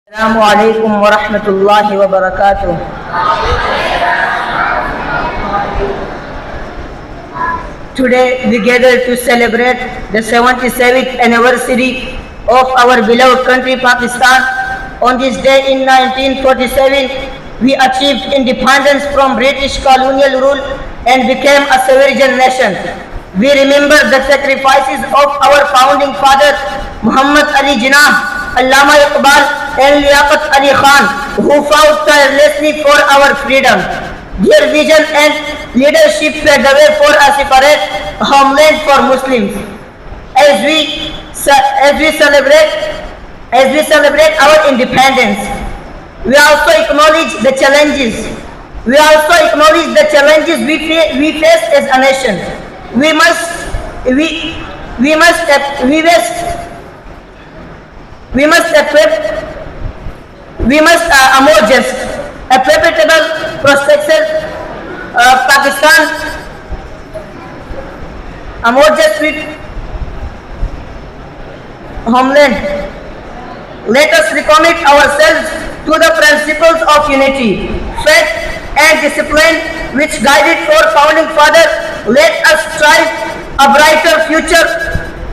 Assalamu alaikum wa rahmatullahi wa barakatuh. Today we gather to celebrate the 77th anniversary of our beloved country Pakistan. On this day in 1947, we achieved independence from British colonial rule and became a sovereign nation. We remember the sacrifices of our founding father Muhammad Ali Jinnah, Allama Iqbal and Liaquat Ali Khan, who fought tirelessly for our freedom. Their vision and leadership paved the way for a separate homeland for Muslims. As we celebrate our independence, we also acknowledge the challenges. We face as a nation. We must a more just, a perpetual prosperous Pakistan, a more just with homeland. Let us recommit ourselves to the principles of unity, faith and discipline which guided our founding fathers. Let us strive a brighter future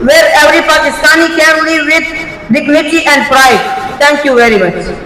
where every Pakistani can live with dignity and pride. Thank you very much.